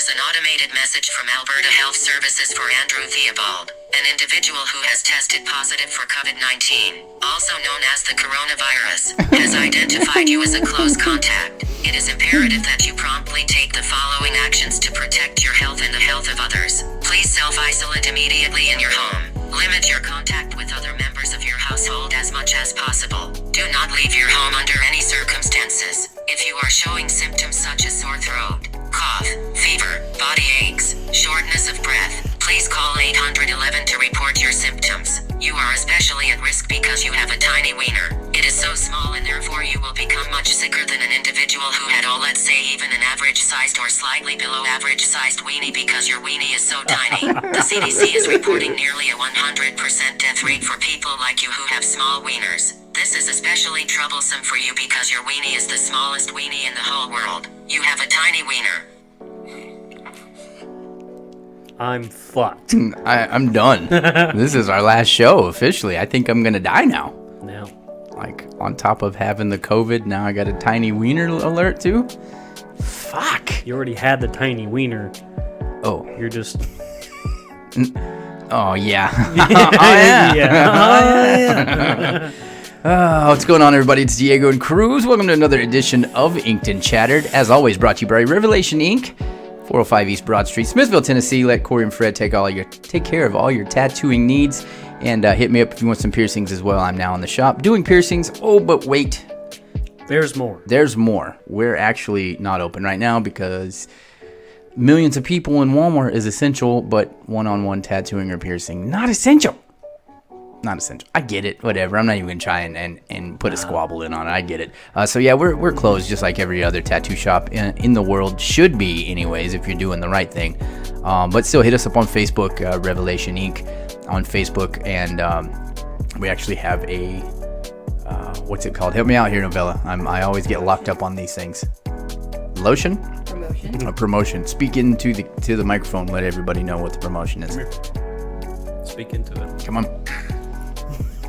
is an automated message from Alberta Health Services for Andrew Theobald, an individual who has tested positive for COVID-19, also known as the coronavirus, has identified you as a close contact. It is imperative that you promptly take the following actions to protect your health and the health of others. Please self-isolate immediately in your home. Limit your contact with other members of your household as much as possible. Do not leave your home under any circumstances. If you are showing symptoms such as sore throat, cough, fever, body aches, shortness of breath, please call 811 to report your symptoms. You are especially at risk because you have a tiny wiener. It is so small and therefore you will become much sicker than an individual who had, let's say even an average-sized or slightly below average-sized weenie because your weenie is so tiny. The CDC is reporting nearly a 100% death rate for people like you who have small wieners. This is especially troublesome for you because your weenie is the smallest weenie in the whole world. You have a tiny wiener. I'm fucked. I'm done. This is our last show officially. I think I'm gonna die now. Now, like on top of having the COVID, now I got a tiny wiener alert too. Fuck. you already had the tiny wiener. Oh, You're just. oh yeah. Yeah. What's going on, everybody? It's Diego and Kruz. Welcome to another edition of Inked and Chattered. As always, brought to you by Revelation Inc., 405 East Broad Street, Smithville, Tennessee. Let Corey and Fred take care of all your tattooing needs. And hit me up if you want some piercings as well. I'm now in the shop doing piercings. Oh, but wait. There's more. There's more. We're actually not open right now because millions of people in Walmart is essential, but one-on-one tattooing or piercing, not essential. Not essential. I get it. Whatever. I'm not even going to try and put a squabble in on it. I get it. So yeah, we're closed just like every other tattoo shop in the world should be anyways if you're doing the right thing. But still hit us up on Facebook, Revelation Inc. on Facebook. And we actually have a, what's it called? Help me out here, Novella. I always get locked up on these things. Lotion? Promotion. A promotion. Speak into the microphone. Let everybody know what the promotion is. Speak into it. Come on.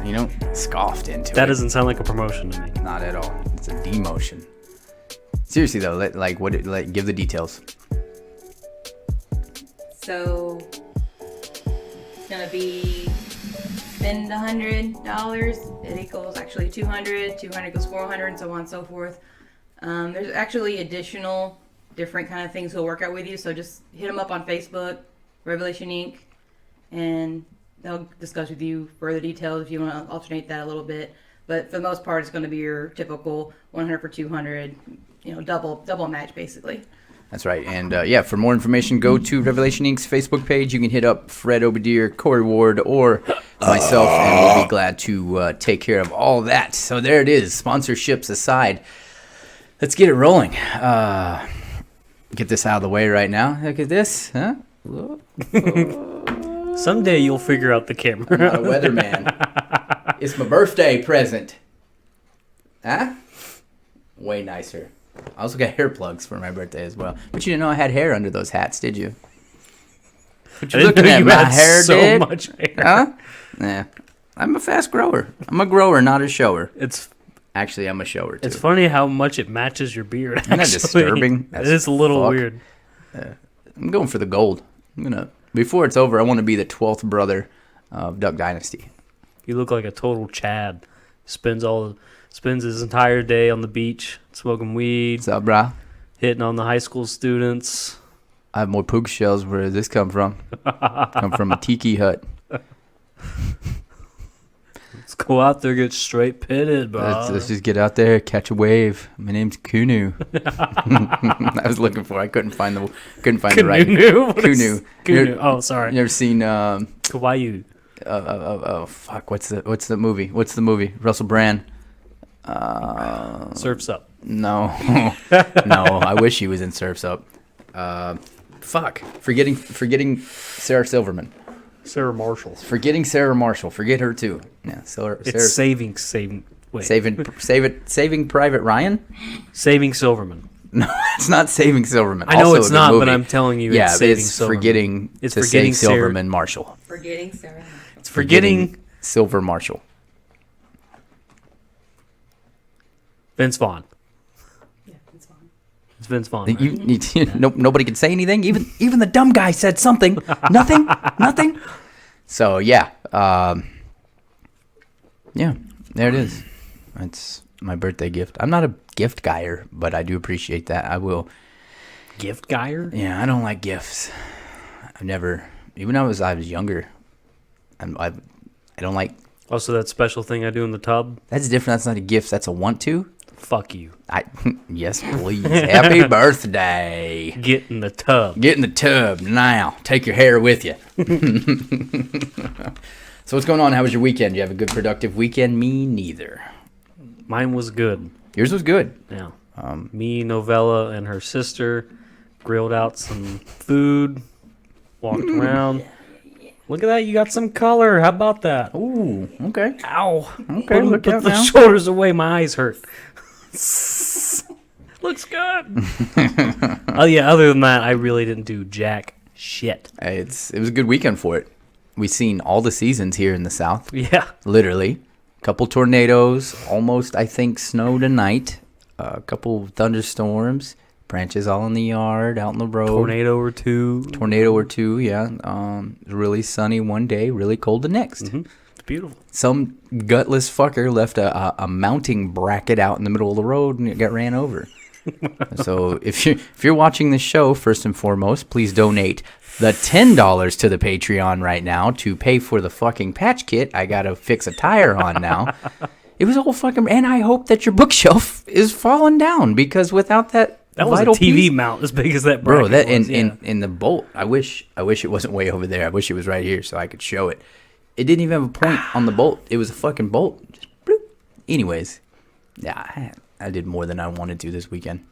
You know, scoffed into it. That doesn't sound like a promotion to me. Not at all. It's a demotion. Seriously though, give the details. So it's gonna be spend $100. It equals actually 200. 200 equals 400, and so on and so forth. There's actually additional different kind of things he'll work out with you. So just hit him up on Facebook, Revelation Inc., and they'll discuss with you further details if you want to alternate that a little bit. But for the most part, it's going to be your typical 100 for 200, double match basically. That's right. And for more information, go to Revelation Inc.'s Facebook page. You can hit up Fred Obadier, Corey Ward, or myself, and we'll be glad to take care of all that. So there it is. Sponsorships aside, let's get it rolling. Get this out of the way right now. Look at this, huh? Someday you'll figure out the camera. I'm not a weatherman. It's my birthday present. Huh? Way nicer. I also got hair plugs for my birthday as well. But you didn't know I had hair under those hats, did you? What you looking at? My hair did? Much hair. Huh? Nah. I'm a fast grower. I'm a grower, not a shower. Actually, I'm a shower, too. It's funny how much it matches your beard, actually. Isn't that disturbing? It is a little weird. I'm going for the gold. Before it's over, I want to be the 12th brother of Duck Dynasty. You look like a total Chad. Spends his entire day on the beach, smoking weed. What's up, brah? Hitting on the high school students. I have more puka shells. Where does this come from? Come from a tiki hut. Let's go out there, get straight pitted, bro. Let's just get out there, catch a wave. My name's Kunu. I was looking for. I couldn't find the right. Kunu. Kunu. Oh, sorry. You ever seen? Kawaii. Oh fuck! What's the movie? What's the movie? Russell Brand. Surf's Up. No, no. I wish he was in Surf's Up. Fuck. Forgetting Sarah Silverman. Sarah Marshall. Forgetting Sarah Marshall. Forget her too. Yeah, Sarah. It's saving. Wait. Saving Private Ryan. Saving Silverman. No, it's not Saving Silverman. I know also it's not, but I'm telling you, it's Saving Silverman. It's forgetting Silverman Marshall. Forgetting Sarah. It's forgetting Silver Marshall. Vince Vaughn. Yeah, Vince Vaughn. It's Vince Vaughn. Right? Nobody could say anything. Even the dumb guy said something. Nothing. So yeah, yeah, there it is. That's my birthday gift. I'm not a gift guyer, but I do appreciate that. I will. Gift guyer? Yeah, I don't like gifts. I've never, even when I was younger. I don't like. Oh, so that special thing I do in the tub? That's different. That's not a gift. That's a want to. Fuck you. Yes, please. Happy birthday. Get in the tub. Get in the tub now. Take your hair with you. So what's going on? How was your weekend? Did you have a good, productive weekend? Me neither. Mine was good. Yours was good. Yeah. Me, Novella, and her sister grilled out some food, walked around. Look at that. You got some color. How about that? Ooh, okay. Ow. Okay, look Put out the now. shoulders away. My eyes hurt. Looks good. Oh, yeah. Other than that, I really didn't do jack shit. Hey, it was a good weekend for it. We've seen all the seasons here in the South. Yeah. Literally. Couple tornadoes. Almost, I think, snow tonight. A couple thunderstorms. Branches all in the yard, out in the road. Tornado or two, yeah. Really sunny one day, really cold the next. Mm-hmm. It's beautiful. Some gutless fucker left a mounting bracket out in the middle of the road and it got ran over. So if you're watching this show, first and foremost, please donate the $10 to the Patreon right now to pay for the fucking patch kit I gotta fix a tire on now. It was all fucking, and I hope that your bookshelf is falling down because without that was a vital TV piece, mount as big as that bro. bracket That was, in the bolt. I wish it wasn't way over there. I wish it was right here so I could show it. It didn't even have a point on the bolt. It was a fucking bolt. Just bloop. Anyways, yeah, I did more than I wanted to this weekend.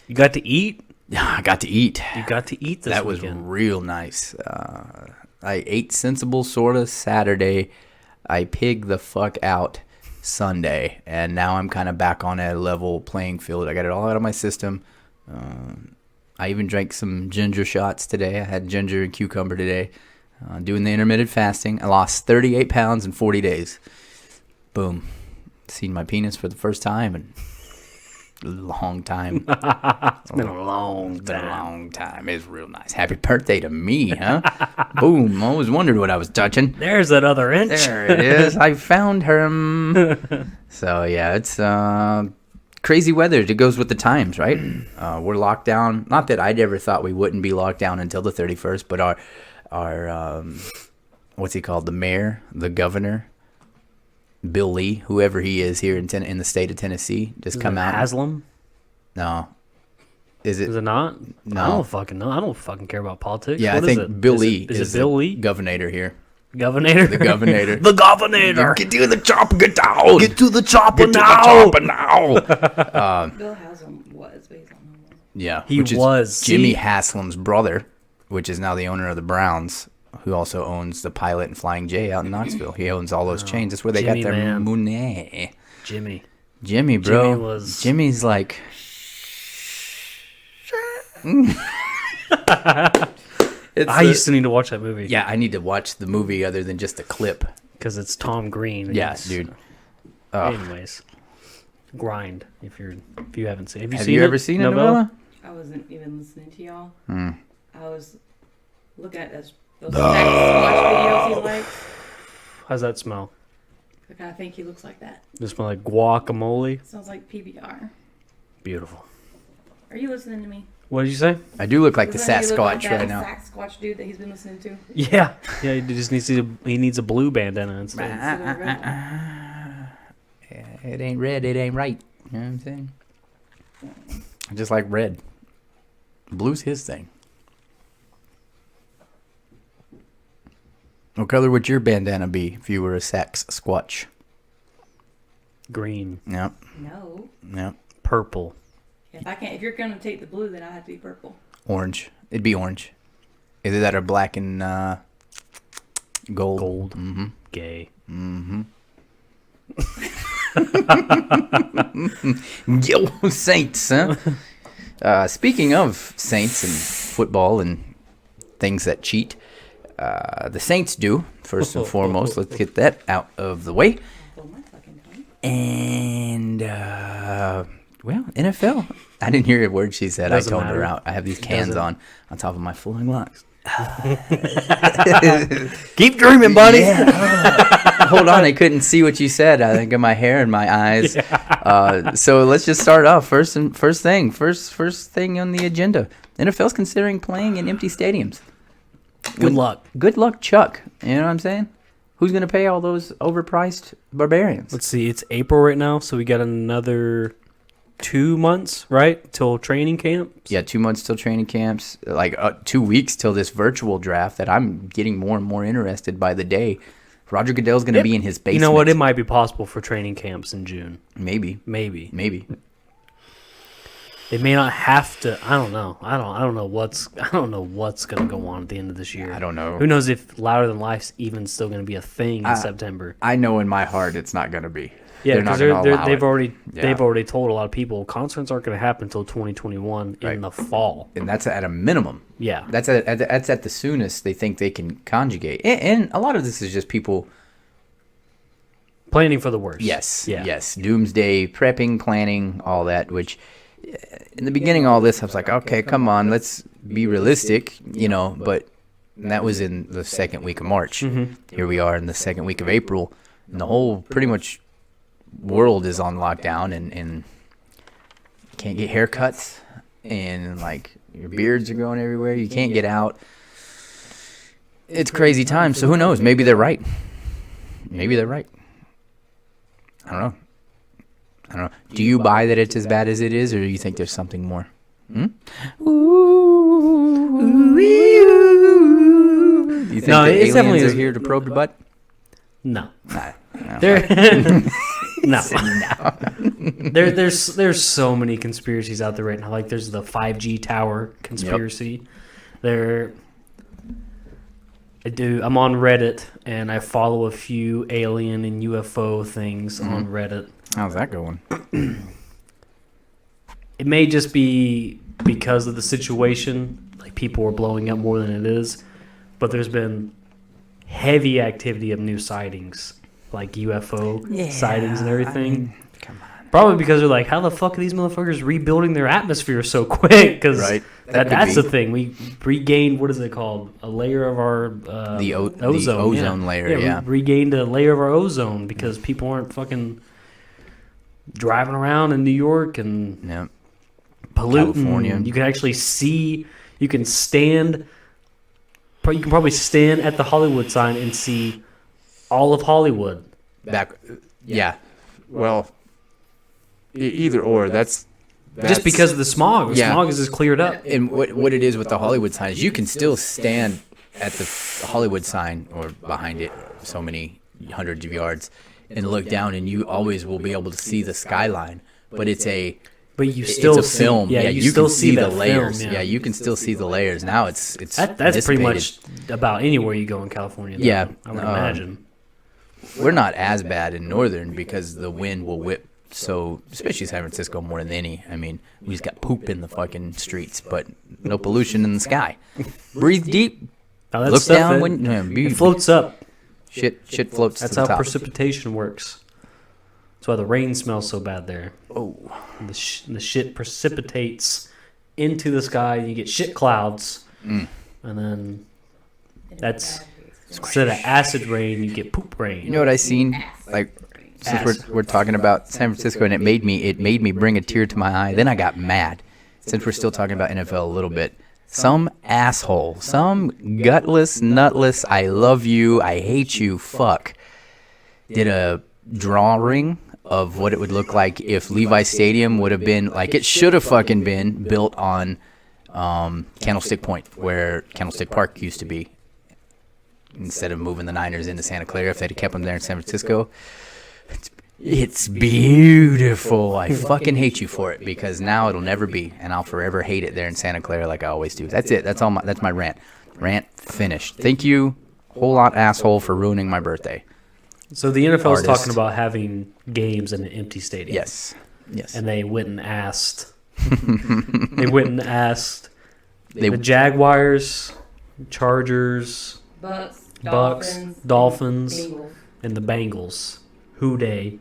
You got to eat? Yeah, I got to eat. You got to eat this That was weekend. real nice. I ate sensible sorta Saturday. I pigged the fuck out Sunday, and now I'm kind of back on a level playing field. I got it all out of my system. I even drank some ginger shots today. I had ginger and cucumber today. Doing the intermittent fasting. I lost 38 pounds in 40 days. Boom. Seen my penis for the first time in a long time. It's been a long Been a time. long time. It's real nice. Happy birthday to me, huh? Boom. I always wondered what I was touching. There's that other inch. There it is. I found her. So, yeah, it's crazy weather. It goes with the times, right? We're locked down. Not that I'd ever thought we wouldn't be locked down until the 31st, but our what's he called? The mayor, the governor, Bill Lee, whoever he is here in the state of Tennessee, just come out. Asylum? No. Is Is it not? No. I don't fucking know. I don't fucking care about politics. Yeah, What I is think it? Bill Is Lee Is it Bill Lee? governor here. Governor? The governor. The governor. Get to the chopper, get down. Get to the chopper Get to now. the chopper now. Bill Haslam was, but he's not no more. Yeah, He which is was. Jimmy See? Haslam's brother, which is now the owner of the Browns, who also owns the Pilot and Flying J out in Knoxville. He owns all those chains. That's where they Jimmy, got their man. money. Jimmy. Jimmy, bro. Jimmy was- Jimmy's like. I used to need to watch that movie. Yeah, I need to watch the movie other than just a clip. Because it's Tom Green. Yeah, It's- dude. Anyways. Grind, if you haven't seen it. Have you ever seen it, Novella? I wasn't even listening to y'all. Hmm. I was looking at those sex watch videos he likes. How's that smell? I kind of think he looks like that. Does it smell like guacamole? Sounds like PBR. Beautiful. Are you listening to me? What did you say? I do look like the Doesn't he look like Sasquatch that right now. Sasquatch dude that he's been listening to. Yeah. Yeah, he just needs a blue bandana instead. Instead of a red one. It ain't red, it ain't right. You know what I'm saying? I just like red. Blue's his thing. What color would your bandana be if you were a Sasquatch? Green. Yep, No. yep. Purple. If you're gonna take the blue, then I have to be purple. Orange. It'd be orange. Either that or black and gold. Gold. Mm-hmm. Gay. Yo, Saints, huh? Speaking of Saints and football and things that cheat, the Saints do, first and foremost. Let's get that out of the way. Oh my fucking tongue. And, well, NFL. I didn't hear a word she said. Doesn't I toned her matter. out. I have these cans doesn't. on top of my flowing locks. Keep dreaming, buddy. Yeah. Hold on, I couldn't see what you said. I think of my hair and my eyes. So let's just start off. First thing on the agenda. NFL's considering playing in empty stadiums. Good luck. Good luck, Chuck. You know what I'm saying? Who's gonna pay all those overpriced barbarians? Let's see. It's April right now, so we got another 2 months, right, till training camps. Yeah, 2 months till training camps. Like 2 weeks till this virtual draft that I'm getting more and more interested by the day. Roger Goodell's gonna be in his basement. You know what? It might be possible for training camps in June. Maybe. They may not have to. I don't know. I don't know what's gonna go on at the end of this year. I don't know. Who knows if Louder Than Life's even still gonna be a thing in September? I know in my heart it's not gonna be. Yeah, because they've already Yeah. told a lot of people concerts aren't gonna happen until 2021 Right. in the fall. And that's at a minimum. Yeah, That's at the soonest they think they can conjugate. And a lot of this is just people. planning for the worst. Yes. Yeah. Yes. Doomsday prepping, planning, all that. Which, in the beginning, of all this, I was like, okay, come on, let's be realistic, you know. But that was in the second week of March. Mm-hmm. Here we are in the second week of April, and the whole pretty much world is on lockdown, and can't get haircuts, and like your beards are growing everywhere. You can't get out. It's crazy times. So who knows? Maybe they're right. I don't know. Do you buy that it's as bad as it is, or do you think there's something more? Do you think No, the it aliens definitely are is. here to probe your butt? No. Nah. There, no. There's so many conspiracies out there right now. Like there's the 5G tower conspiracy. I'm on Reddit and I follow a few alien and UFO things on Reddit. How's that going? It may just be because of the situation, like people are blowing up more than it is, but there's been heavy activity of new sightings, like UFO sightings and everything. Come on. Probably because they're like, how the fuck are these motherfuckers rebuilding their atmosphere so quick? Because Right. That could that's be. the thing. We regained, what is it called? A layer of our The ozone. ozone layer, yeah. We regained a layer of our ozone because people aren't fucking driving around in New York and Yeah. polluting. California. You can actually see, you can probably stand at the Hollywood sign and see all of Hollywood. Yeah. Well, either or. That's Just because of the smog. The Yeah. smog is just cleared up. And what it is with the Hollywood sign is you can still stand at the Hollywood sign or behind it so many hundreds of yards and look down, and you always will be able to see the skyline. But it's a still it's a see, film. Yeah, you still can see the that layers. film, Yeah, you can still see the layers. Now it's that's pretty much dissipated. about anywhere you go in California. Though, Yeah, I would imagine. We're not as bad in northern because the wind will whip. So, especially San Francisco more than any. I mean, we just got poop in the fucking streets, but no pollution in the sky. Breathe deep. Now, that Look stuff, down it, when it floats up. shit floats That's to the how top. precipitation works. That's why the rain smells so bad there. Oh, The shit precipitates into the sky, and you get shit clouds, and then that's instead of acid rain, you get poop rain. you know what I seen? Like, since we're talking about San Francisco, and it made me bring a tear to my eye. Then I got mad. Since we're still talking about NFL a little bit, some asshole, some gutless, nutless, I love you, I hate you, fuck, did a drawing of what it would look like if Levi Stadium would have been like it should have fucking been built on Candlestick Point, where Candlestick Park used to be. Instead of moving the Niners into Santa Clara, if they'd have kept them there in San Francisco. It's beautiful. I fucking hate you for it because now it'll never be, and I'll forever hate it there in Santa Clara like I always do. That's it. That's all. That's my rant. Rant finished. Thank you, whole lot asshole, for ruining my birthday. So the NFL is Artist. talking about having games in an empty stadium. Yes. And they went and asked. They the Jaguars, Chargers, Bucks, Dolphins, Bengals. and the Bengals. Who dey?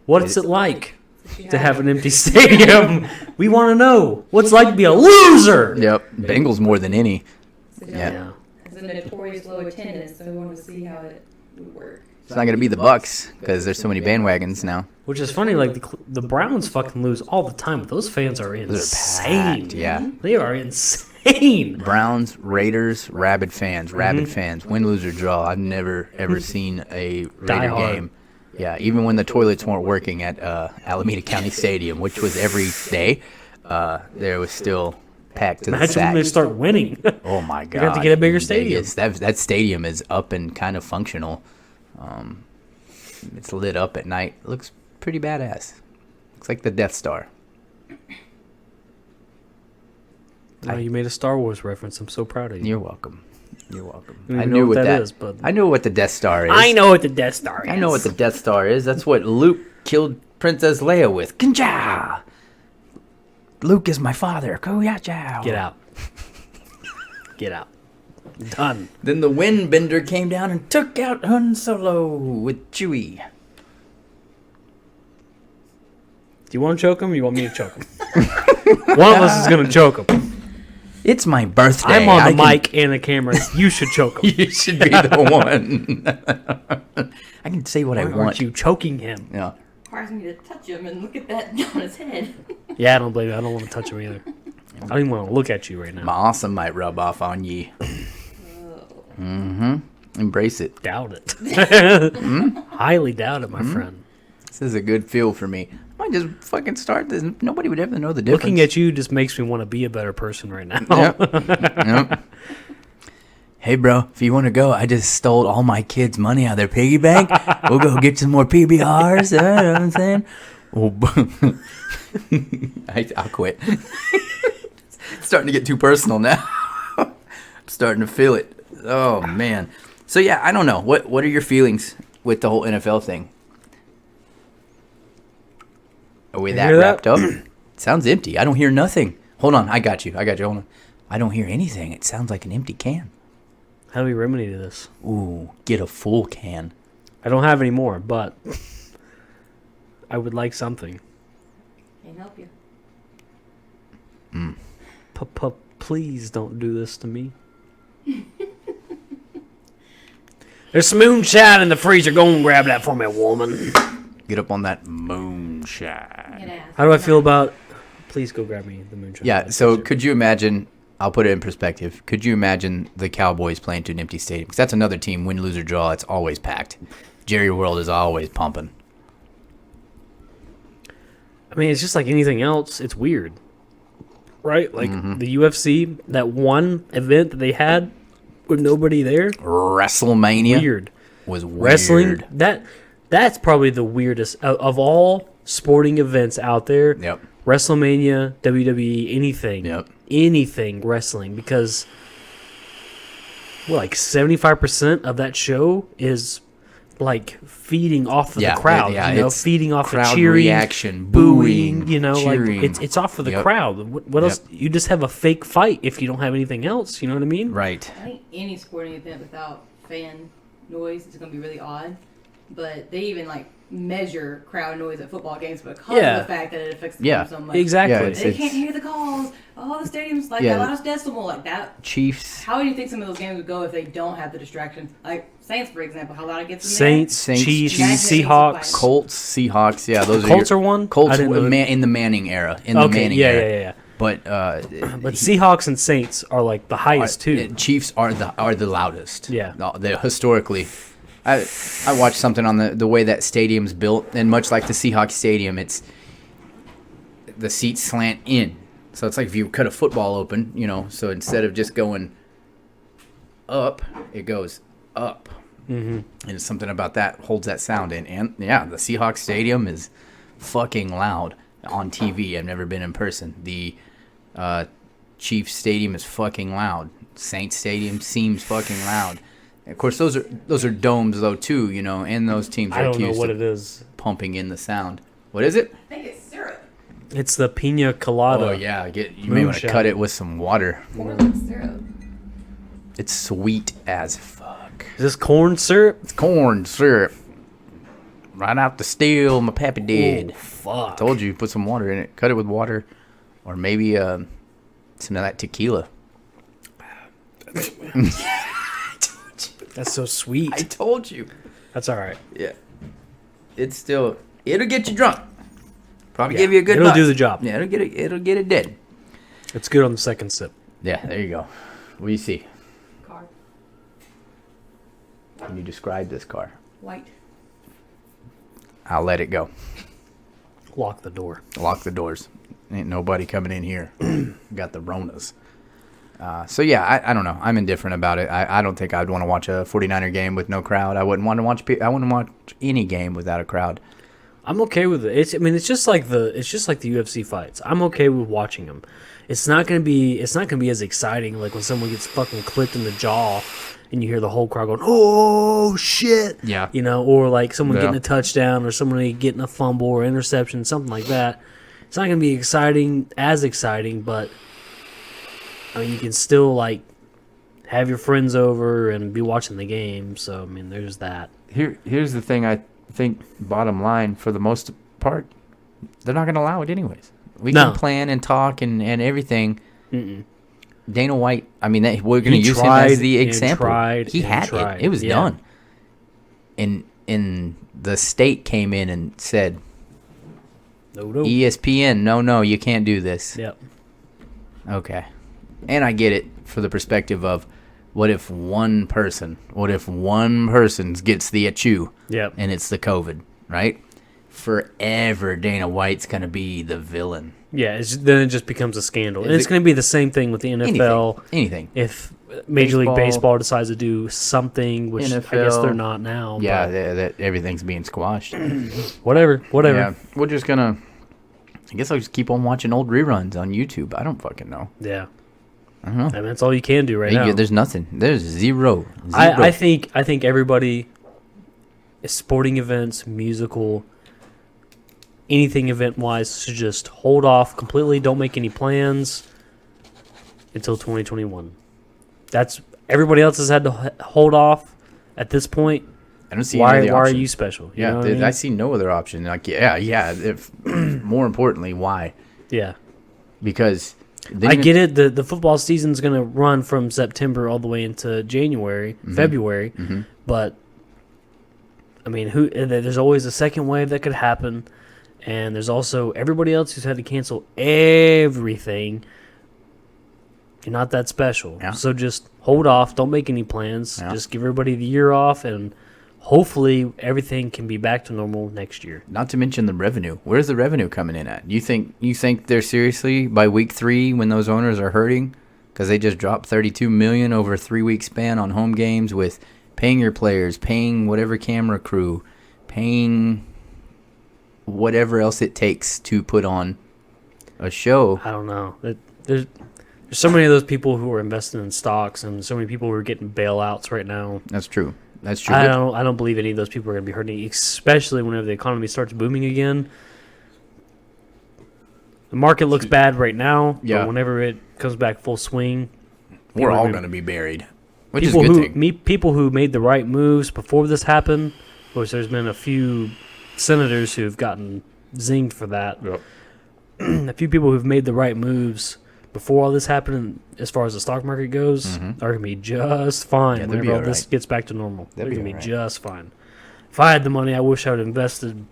What's it like to have an empty stadium. We want to know what's like to be a loser. Yep. Bengals more than any. Yeah. It's a notorious low attendance, so we wanted to see how it would work. It's not going to be the Bucks because there's so many bandwagons now. Which is funny, like the Browns fucking lose all the time, but those fans are insane. packed, yeah. They are insane. Browns, Raiders, rabid fans. Win, lose, or draw. I've never, ever seen a Raider hard. game. Yeah, even when the toilets weren't working at Alameda County Stadium, which was every day, there was still packed to the Imagine when sack. they start winning. Oh, my God. have to get a bigger In stadium. Vegas, that stadium is up and kind of functional. It's lit up at night. It looks pretty badass. Looks like the Death Star. Oh, you made a Star Wars reference. I'm so proud of you. You're welcome. You're welcome. I don't even know what that is, but I know what the Death Star is. I know what the Death Star is. I know what the Death Star is. That's what Luke killed Princess Leia with. Kinja! Luke is my father. Kuyacha! Get out. Get out. Done. Then the Windbender came down and took out Han Solo with Chewie. Do you want to choke him or you want me to choke him? One of us is going to choke him. It's my birthday. I'm on the mic and the camera. You should choke him. You should be the one. I can say what I Why want. aren't you choking him? Yeah. Requires me to touch him and look at that on his head. Yeah, I don't blame you. I don't want to touch him either. I don't even want to look at you right now. My awesome might rub off on ye. Embrace it. Doubt it. Highly doubt it, my friend. This is a good feel for me. I might just fucking start this. Nobody would ever know the difference. Looking at you just makes me want to be a better person right now. Yep. Hey, bro, if you want to go, I just stole all my kids' money out of their piggy bank. We'll go get some more PBRs. You know what I'm saying? I'll quit. It's starting to get too personal now. I'm starting to feel it. Oh, man. So, yeah, I don't know. What are your feelings with the whole NFL thing? Are we that hear that? wrapped up? It sounds empty. I don't hear nothing. Hold on. I got you. Hold on. I don't hear anything. It sounds like an empty can. How do we remedy this? Ooh, get a full can. I don't have any more, but I would like something. Can't help you. Please don't do this to me. There's some moonshine in the freezer. Go and grab that for me, woman. Get up on that moonshine. Get ass. How do I feel about... Please go grab me the moonshine. Yeah, so could you imagine... I'll put it in perspective. Could you imagine the Cowboys playing to an empty stadium? Because that's another team, win, lose, or draw, it's always packed. Jerry World is always pumping. I mean, it's just like anything else. It's weird. Right? Like the UFC, that one event that they had with nobody there. WrestleMania Weird. was weird. Wrestling, that's probably the weirdest of all sporting events out there. Yep. WrestleMania, WWE, anything. Yep. Anything wrestling, because like 75% of that show is like feeding off of the crowd, it's feeding off crowd of cheering, reaction, booing, cheering. like it's off of the crowd. What else? You just have a fake fight if you don't have anything else. You know what I mean? Right. I think any sporting event without fan noise is going to be really odd. But they even like measure crowd noise at football games because of the fact that it affects the game so much. Exactly. Yeah, They can't hear the calls. Oh, the stadium's like a lot of decibel like that. Chiefs. How do you think some of those games would go if they don't have the distractions? Like Saints, for example, how loud it gets in Saints, Saints, Chiefs, Chiefs, Seahawks. Colts, Seahawks. Yeah, those Colts are are one. Colts I didn't know that. in the Manning era. In the Manning era. Yeah. But But Seahawks and Saints are like the highest too. Chiefs are the loudest. Yeah. They're historically. I watched something on the way that stadium's built, and much like the Seahawks stadium, it's the seats slant in. So it's like if you cut a football open, so instead of just going up, it goes up. Mm-hmm. And it's something about that holds that sound in. And yeah, the Seahawks stadium is fucking loud on TV. I've never been in person. The Chiefs stadium is fucking loud. Saints stadium seems fucking loud. Of course, those are domes though too, and those teams I are don't know accused what of it is. pumping in the sound. What is it? I think it's syrup. It's the pina colada. Oh yeah, you may want to Moonshine. cut it with some water. Or like syrup. It's sweet as fuck. Is this corn syrup? It's corn syrup. right out the steel. My pappy did. Oh, fuck. Told you, put some water in it. Cut it with water, or maybe some of that tequila. That's so sweet. I told you. That's all right. Yeah. It'll get you drunk. Probably give you a good It'll buzz. do the job. Yeah, it'll get it dead. It's good on the second sip. Yeah, there you go. What do you see? Car. Can you describe this car? White. I'll let it go. Lock the door. Lock the doors. Ain't nobody coming in here. Got the Ronas. So yeah, I don't know. I'm indifferent about it. I don't think I'd want to watch a 49er game with no crowd. I wouldn't want to watch. I wouldn't watch any game without a crowd. I'm okay with it. It's just like the UFC fights. I'm okay with watching them. It's not gonna be as exciting like when someone gets fucking clipped in the jaw and you hear the whole crowd going, "Oh shit!" Yeah. Or like someone Yeah. getting a touchdown or somebody getting a fumble or interception, something like that. It's not gonna be as exciting, but I mean, you can still like have your friends over and be watching the game. So I mean, there's that. Here's the thing. I think bottom line, for the most part, they're not going to allow it anyways. We can plan and talk and everything. Mm-mm. Dana White, I mean, we're going to use him as the example. He had it. It was done. And the state came in and said, No. ESPN, no, you can't do this. Yep. Okay. And I get it for the perspective of, what if one person gets the achoo? Yep. And it's the COVID, right? Forever, Dana White's going to be the villain. Yeah, then it just becomes a scandal. And it's going to be the same thing with the NFL. Anything. If Major League Baseball decides to do something, which NFL, I guess they're not now. Yeah, but that everything's being squashed. whatever. Yeah, we're just going to... I guess I'll just keep on watching old reruns on YouTube. I don't fucking know. Yeah. I don't know. I mean, that's all you can do right now. There's nothing. There's zero. I think everybody, sporting events, musical, anything event-wise, should just hold off completely. Don't make any plans until 2021. That's everybody else has had to hold off at this point. I don't see why any other are option. you special? You Yeah, know what I mean? I see no other option. Like, yeah. If more importantly, why? Yeah. Because I get it. The football season's going to run from September all the way into January, February. Mm-hmm. But, I mean, there's always a second wave that could happen. And there's also everybody else who's had to cancel everything. You're not that special. Yeah. So just hold off. Don't make any plans. Yeah. Just give everybody the year off. And hopefully everything can be back to normal next year. Not to mention the revenue. Where's the revenue coming in at? You think they're seriously by week 3 when those owners are hurting because they just dropped $32 million over a 3-week span on home games with paying your players, paying whatever camera crew, paying whatever else it takes to put on a show. I don't know. There's so many of those people who are investing in stocks and so many people who are getting bailouts right now. That's true. That's true. I don't believe any of those people are going to be hurting, especially whenever the economy starts booming again. The market looks bad right now, but whenever it comes back full swing, we're all going to be buried, which is a good thing. People who made the right moves before this happened, which there's been a few senators who've gotten zinged for that. Yep. A few people who've made the right moves before all this happened, as far as the stock market goes, are going to be just fine whenever all this gets back to normal. They're going to be just fine. If I had the money, I wish I would have invested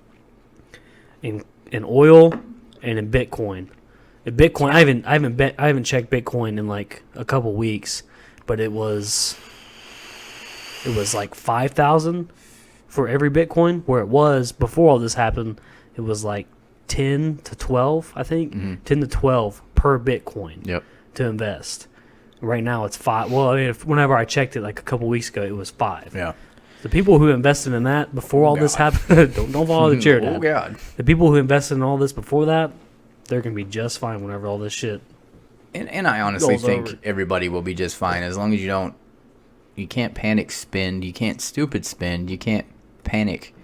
in oil and in Bitcoin. Bitcoin, I haven't checked Bitcoin in like a couple weeks, but it was like 5,000 for every Bitcoin, where it was before all this happened. It was like 10 to 12, I think. 10 to 12 per Bitcoin to invest. Right now it's 5. Well, whenever I checked it like a couple weeks ago, it was 5. Yeah. The people who invested in that before all this happened, don't follow the chair, Dad. Oh, God. The people who invested in all this before that, they're going to be just fine whenever all this shit And I honestly think over. everybody will be just fine as long as you can't panic spend, you can't stupid spend, you can't panic.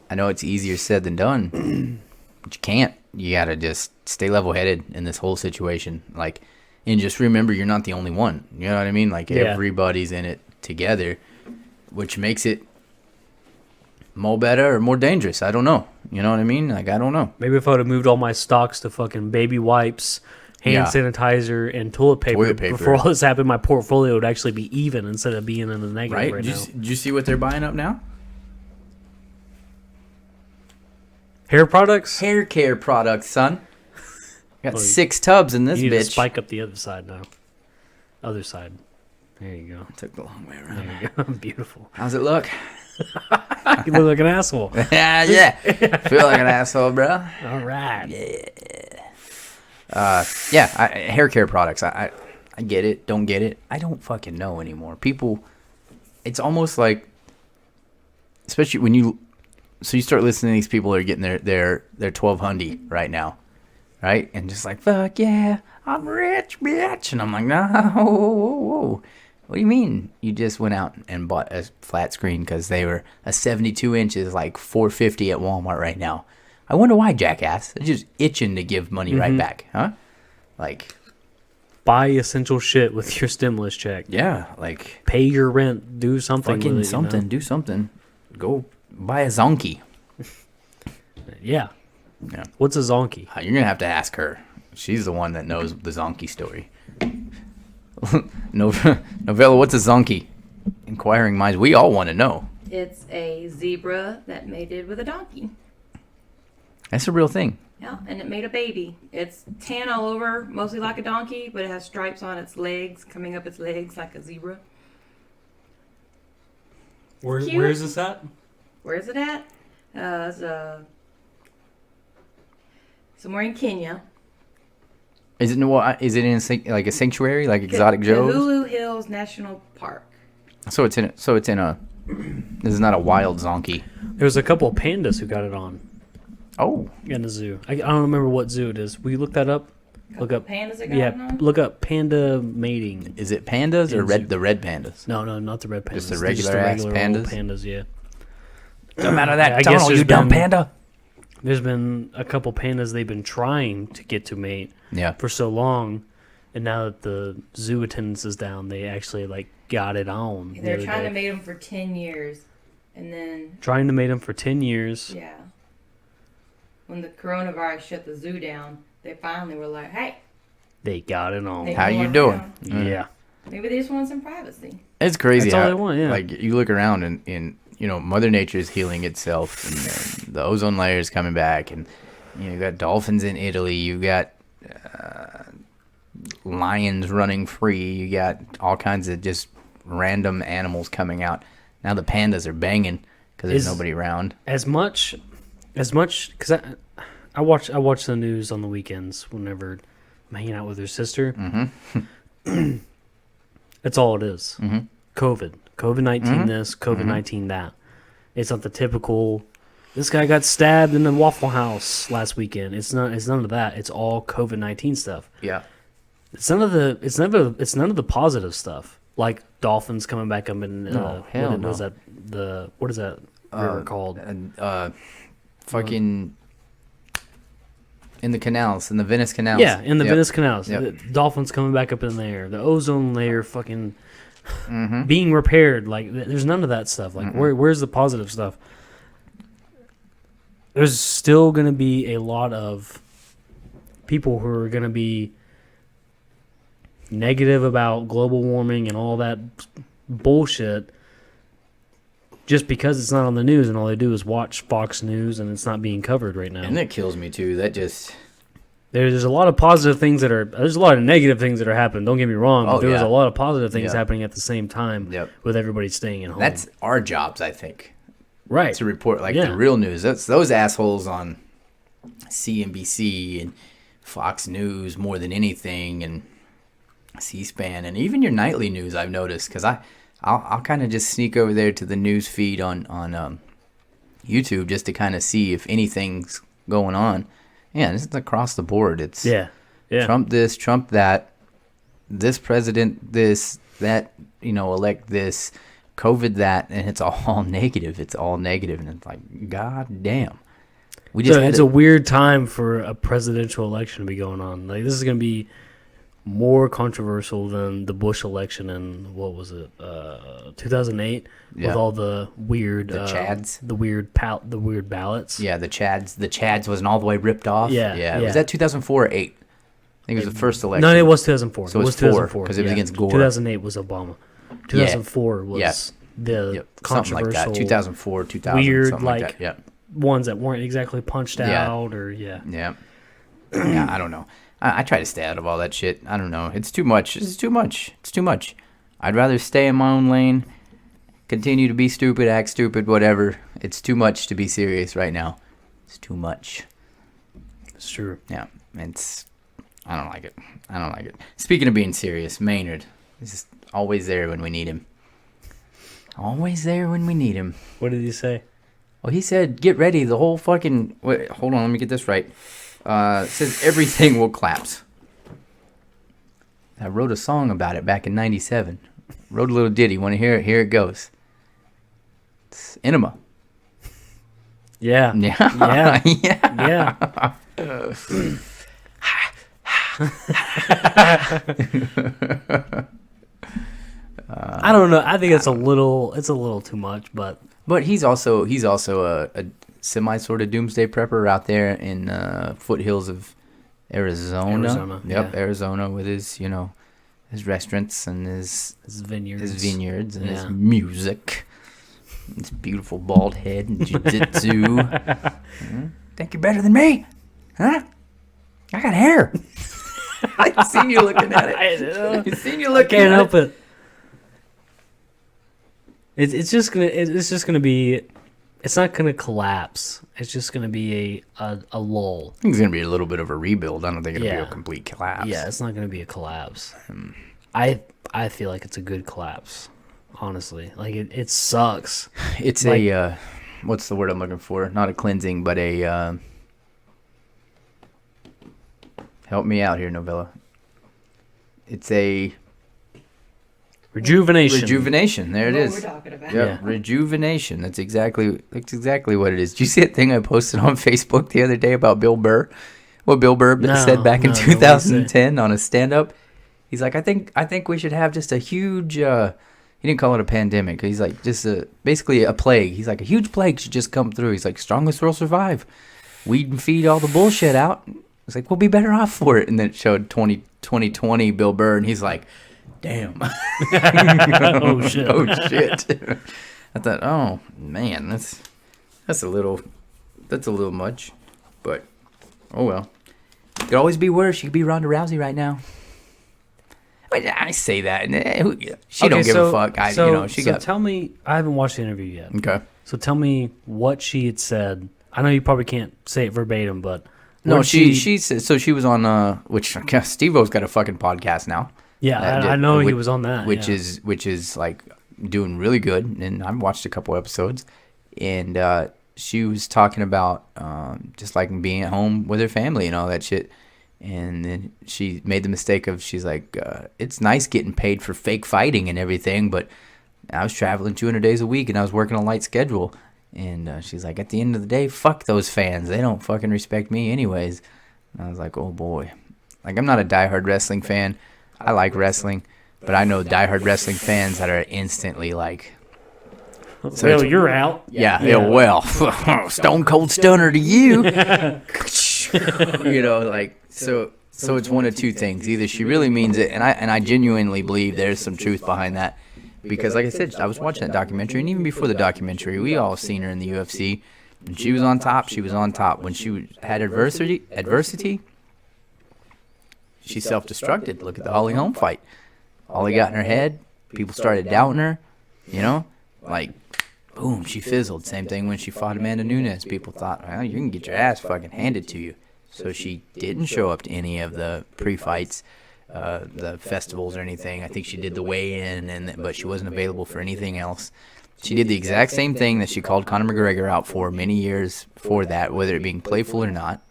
I know it's easier said than done, but you can't. You got to just stay level-headed in this whole situation. Like, and just remember you're not the only one. You know what I mean? Like, everybody's in it together, which makes it more better or more dangerous. I don't know. You know what I mean? Like, I don't know. Maybe if I would have moved all my stocks to fucking baby wipes, hand sanitizer, and toilet paper before all this happened, my portfolio would actually be even instead of being in the negative right now. Did you see what they're buying up now? Hair products? Hair care products, son. Got 6 tubs in this you need bitch. to spike up the other side now. Other side. There you go. Took the long way around. There you go. Beautiful. How's it look? You look like an asshole. yeah. Feel like an asshole, bro. All right. Hair care products. I get it. Don't get it. I don't fucking know anymore. People, it's almost like, especially when you start listening to these people that are getting their 1200 right now, right? And just like, fuck yeah, I'm rich, bitch. And I'm like, no, whoa. What do you mean? You just went out and bought a flat screen because they were a 72 inches, like $450 at Walmart right now. I wonder why, jackass. They're just itching to give money right back, huh? Like, buy essential shit with your stimulus check. yeah, like, Pay your rent. Do something fucking with it, something. You know? Do something. Go buy a Zonkey. Yeah. Yeah. What's a Zonkey? You're gonna have to ask her. She's the one that knows the Zonkey story. Novella, what's a Zonkey? Inquiring minds. We all want to know. It's a zebra that mated with a donkey. That's a real thing. Yeah, and it made a baby. It's tan all over, mostly like a donkey, but it has stripes on its legs, coming up its legs like a zebra. Where is this at? Where is it at? It's somewhere in Kenya. Is it in like a sanctuary, like Exotic Joe's? Hulu Hills National Park. So it's in a. This is not a wild Zonkey. There was a couple of pandas who got it on Oh, in the zoo. I don't remember what zoo it is. Will you look that up? Look up pandas that got on? Look up panda mating. is it pandas or the red pandas? No, not the red pandas. Just the They're regular ass old pandas? pandas, yeah. Come out of that I guess tunnel, there's you dumb been- panda. There's been a couple pandas they've been trying to get to mate Yeah. for so long, and now that the zoo attendance is down, they actually like got it on. the They're other trying day. to mate them for 10 years. And then, Trying to mate them for 10 years. yeah. When the coronavirus shut the zoo down, they finally were like, hey. They got it on. They How you going doing? around. Yeah. Maybe they just want some privacy. It's crazy. That's all how, they want, yeah. Like, you look around and Mother Nature is healing itself, and the ozone layer is coming back, and you got dolphins in Italy, you got lions running free, you got all kinds of just random animals coming out. Now the pandas are banging because there's nobody around. As much, because I watch the news on the weekends whenever I'm hanging out with her sister. Mm-hmm. That's all it is. Mm-hmm. COVID-19 this, COVID-19 that. It's not the typical. This guy got stabbed in the Waffle House last weekend. It's none of that. It's all COVID-19 stuff. Yeah. It's none of the positive stuff. Like dolphins coming back up in what is that river called? Fucking in the canals, in the Venice canals. Yeah, in the Venice canals. Yep. The dolphins coming back up in there. The ozone layer fucking being repaired. Like, there's none of that stuff. Like, where's the positive stuff? There's still going to be a lot of people who are going to be negative about global warming and all that bullshit just because it's not on the news and all they do is watch Fox News and it's not being covered right now. And that kills me too. That just... There's a lot of positive things there's a lot of negative things that are happening. Don't get me wrong, but there's a lot of positive things happening at the same time with everybody staying at home. That's our jobs, I think. Right. To report the real news. That's those assholes on CNBC and Fox News more than anything, and C-SPAN, and even your nightly news. I've noticed because I'll kind of just sneak over there to the news feed on YouTube just to kind of see if anything's going on. Yeah, this is across the board. It's Trump this, Trump that, this president this, that, elect this, COVID that, and it's all negative. It's all negative, and it's like, god damn. It's a weird time for a presidential election to be going on. Like, this is going to be more controversial than the Bush election in, what was it, 2008, Yeah. with all the weird Chads? the weird ballots. Yeah, the Chads wasn't all the way ripped off. Yeah. Was that 2004 or 8? I think it was the first election. No, it was 2004. So it it was was 4, 2004 'cause it was against Gore. 2008 was Obama. 2004 was the Yep, something like controversial that. 2004, 2000, weird, something like that. Yeah. ones that weren't exactly punched Yeah. out or yeah. Yeah. Yeah, I don't know. I try to stay out of all that shit. I don't know. It's too much. It's too much. It's too much. I'd rather stay in my own lane, continue to be stupid, act stupid, whatever. It's too much to be serious right now. It's too much. It's true. Yeah. I don't like it. I don't like it. Speaking of being serious, Maynard is just always there when we need him. Always there when we need him. What did he say? Well, he said, get ready. The whole fucking... Wait, hold on. Let me get this right. It says everything will collapse. I wrote a song about it back in 97. Wrote a little ditty. Want to hear it? Here it goes. It's Enema. Yeah. Yeah. Yeah. Yeah. I don't know. I think it's a little too much, but But he's also a semi sort of doomsday prepper out there in foothills of Arizona. Yep, yeah. Arizona with his his restaurants and his vineyards. and his Yeah. music. His beautiful bald head and jiu-jitsu. Think you're better than me? Huh? I got hair. I seen you looking at it. I seen you looking Can't at help it. It's just gonna be. It's not gonna collapse. It's just gonna be a lull. I think it's gonna be a little bit of a rebuild. I don't think it'll be Yeah. a complete collapse. Yeah, it's not gonna be a collapse. I feel like it's a good collapse. Honestly, like it sucks. It's Like- a what's the word I'm looking for? Not a cleansing, but a help me out here, Novella. It's a Rejuvenation. There it What is. we're talking about. Yep, Yeah. rejuvenation. That's exactly what it is. Did you see that thing I posted on Facebook the other day about Bill Burr? What Bill Burr said back in no, what did he 2010 on a stand-up? He's like, I think we should have just a huge. He didn't call it a pandemic. He's like, just basically a plague. He's like, a huge plague should just come through. He's like, strongest will survive. Weed and feed all the bullshit out. It's like, we'll be better off for it. And then it showed 2020 Bill Burr, and he's like, damn. Oh shit. Oh shit. I thought, oh man, that's a little much, but oh well. It could always be worse. She could be Ronda Rousey right now. I say that, and she don't give a fuck. Tell me, I haven't watched the interview yet. Okay. So tell me what she had said. I know you probably can't say it verbatim, but No, what she said, so she was on which Steve-O's got a fucking podcast now. Yeah, I know he was on that. Which yeah. is like doing really good, and I've watched a couple episodes, and she was talking about just like being at home with her family and all that shit, and then she made the mistake of, she's like, it's nice getting paid for fake fighting and everything, but I was traveling 200 days a week and I was working a light schedule, and she's like, at the end of the day, fuck those fans, they don't fucking respect me anyways. And I was like, oh boy, like I'm not a diehard wrestling fan. I like wrestling, but I know diehard wrestling fans that are instantly like, So well, you're out. yeah, well, Stone Cold Stunner to you. Like, so it's one of two things. Either she really means it, and I genuinely believe there's some truth behind that. Because like I said, I was watching that documentary, and even before the documentary, we all seen her in the UFC. When she was on top, she was on top. When she had adversity, she self-destructed. Look at the Holly Holm fight. Holly got in her head. People started doubting her. Like, boom, she fizzled. Same thing when she fought Amanda Nunes. People thought, well, you can get your ass fucking handed to you. So she didn't show up to any of the pre-fights, the festivals or anything. I think she did the weigh-in, but she wasn't available for anything else. She did the exact same thing that she called Conor McGregor out for many years before that, whether it being playful or not.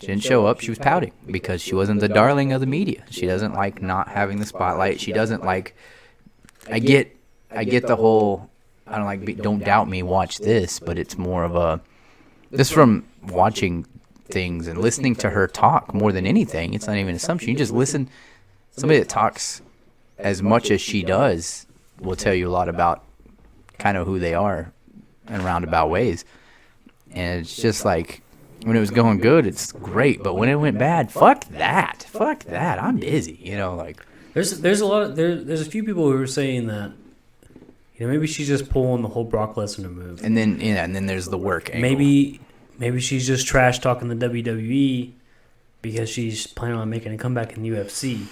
She didn't show up. She was pouting because she wasn't the darling of the media. She doesn't like not having the spotlight. She doesn't like. I get the whole. I don't like. Don't doubt me. Watch this, but it's more of a. Just from watching things and listening to her talk more than anything. It's not even an assumption. You just listen. somebody that talks as much as she does will tell you a lot about kind of who they are in roundabout ways. And it's just like, when it was going good, it's great. But when it went bad, fuck that. Fuck that. I'm busy. You know, like. There's a few people who are saying that, you know, maybe she's just pulling the whole Brock Lesnar move. And then there's the work angle. Maybe she's just trash talking the WWE because she's planning on making a comeback in the UFC.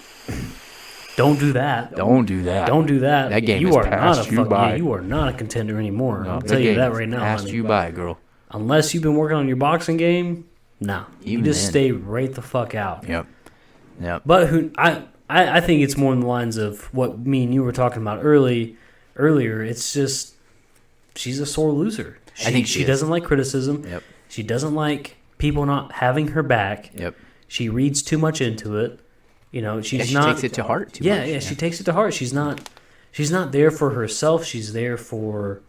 Don't do that. Don't do that. Don't do that. That game you has are passed not a you by. You are not a contender anymore. No, I'll tell you that right now. Passed Honey. you by, girl. Unless you've been working on your boxing game, nah. You Even just then. stay right the fuck out. Yep. But I think it's more in the lines of what me and you were talking about earlier. It's just she's a sore loser. I think she is. doesn't like criticism. Yep. She doesn't like people not having her back. Yep. She reads too much into it. You know, she takes it to heart too much. Yeah, she takes it to heart. She's not there for herself. She's there for